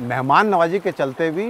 मेहमान नवाजी के चलते भी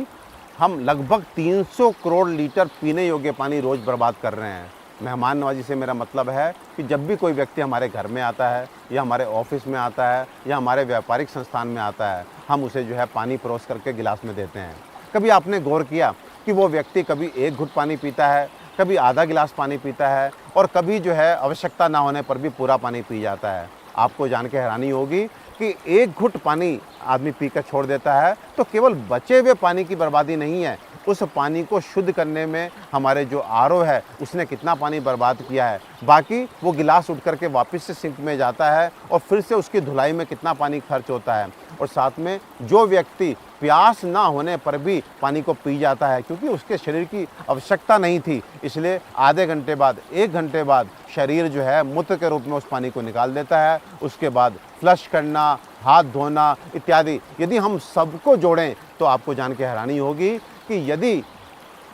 हम लगभग 300 करोड़ लीटर पीने योग्य पानी रोज़ बर्बाद कर रहे हैं। मेहमान नवाजी से मेरा मतलब है कि जब भी कोई व्यक्ति हमारे घर में आता है या हमारे ऑफिस में आता है या हमारे व्यापारिक संस्थान में आता है, हम उसे जो है पानी परोस करके गिलास में देते हैं। कभी आपने गौर किया कि वो व्यक्ति कभी एक घुट पानी पीता है, कभी आधा गिलास पानी पीता है और कभी जो है आवश्यकता ना होने पर भी पूरा पानी पी जाता है। आपको जान के हैरानी होगी कि एक घुट पानी आदमी पीकर छोड़ देता है तो केवल बचे हुए पानी की बर्बादी नहीं है, उस पानी को शुद्ध करने में हमारे जो आरओ है उसने कितना पानी बर्बाद किया है। बाकी वो गिलास उठ करके वापस से सिंक में जाता है और फिर से उसकी धुलाई में कितना पानी खर्च होता है। और साथ में जो व्यक्ति प्यास ना होने पर भी पानी को पी जाता है क्योंकि उसके शरीर की आवश्यकता नहीं थी, इसलिए आधे घंटे बाद 1 घंटे बाद शरीर जो है मूत्र के रूप में उस पानी को निकाल देता है। उसके बाद फ्लश करना, हाथ धोना इत्यादि यदि हम सबको जोड़ें तो आपको जान के हैरानी होगी कि यदि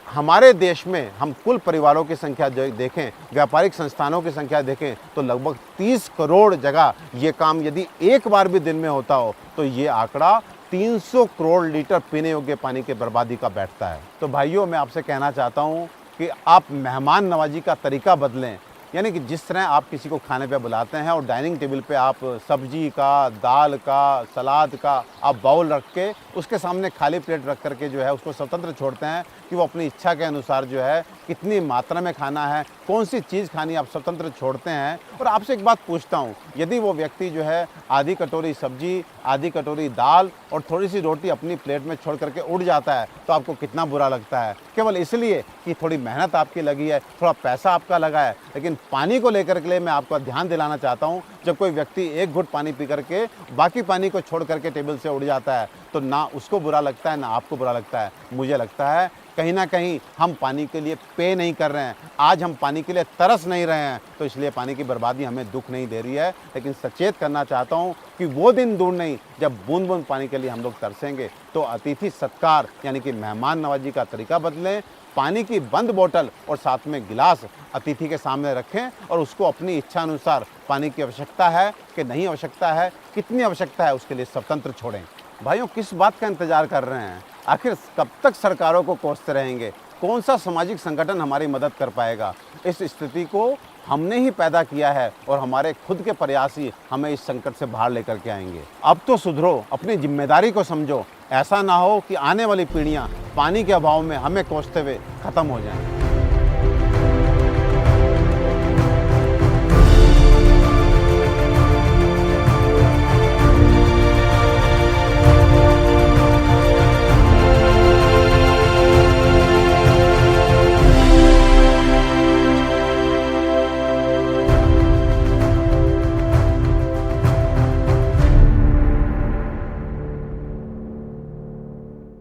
हमारे देश में हम कुल परिवारों की संख्या देखें, व्यापारिक संस्थानों की संख्या देखें तो लगभग 30 करोड़ जगह ये काम यदि एक बार भी दिन में होता हो तो ये आंकड़ा 300 करोड़ लीटर पीने योग्य पानी की बर्बादी का बैठता है। तो भाइयों, मैं आपसे कहना चाहता हूँ कि आप मेहमान नवाजी का तरीका बदलें, यानी कि जिस तरह आप किसी को खाने पे बुलाते हैं और डाइनिंग टेबल पे आप सब्जी का, दाल का, सलाद का आप बाउल रख के उसके सामने खाली प्लेट रख करके जो है उसको स्वतंत्र छोड़ते हैं कि वो अपनी इच्छा के अनुसार जो है कितनी मात्रा में खाना है, कौन सी चीज़ खानी, आप स्वतंत्र छोड़ते हैं। और आपसे एक बात पूछता हूँ, यदि वो व्यक्ति जो है आधी कटोरी सब्जी, आधी कटोरी दाल और थोड़ी सी रोटी अपनी प्लेट में छोड़ करके उड़ जाता है तो आपको कितना बुरा लगता है? केवल इसलिए कि थोड़ी मेहनत आपकी लगी है, थोड़ा पैसा आपका लगा है। लेकिन पानी को लेकर के लिए मैं आपको ध्यान दिलाना चाहता हूँ, जब कोई व्यक्ति एक घुट पानी पी करके बाकी पानी को छोड़ करके टेबल से उड़ जाता है तो ना उसको बुरा लगता है ना आपको बुरा लगता है। मुझे लगता है कहीं ना कहीं हम पानी के लिए पे नहीं कर रहे हैं, आज हम पानी के लिए तरस नहीं रहे हैं, तो इसलिए पानी की बर्बादी हमें दुख नहीं दे रही है। लेकिन सचेत करना चाहता हूँ कि वो दिन दूर नहीं जब बूंद बूंद पानी के लिए हम लोग तरसेंगे। तो अतिथि सत्कार यानी कि मेहमान नवाजी का तरीका बदलें, पानी की बंद बोतल और साथ में गिलास अतिथि के सामने रखें और उसको अपनी इच्छा अनुसार पानी की आवश्यकता है कि नहीं आवश्यकता है, कितनी आवश्यकता है, उसके लिए स्वतंत्र छोड़ें। भाइयों, किस बात का इंतजार कर रहे हैं? आखिर कब तक सरकारों को कोसते रहेंगे? कौन सा सामाजिक संगठन हमारी मदद कर पाएगा? इस स्थिति को हमने ही पैदा किया है और हमारे खुद के प्रयास ही हमें इस संकट से बाहर लेकर के आएंगे। अब तो सुधरो, अपनी जिम्मेदारी को समझो। ऐसा ना हो कि आने वाली पीढ़ियां पानी के अभाव में हमें कोसते हुए खत्म हो जाएं।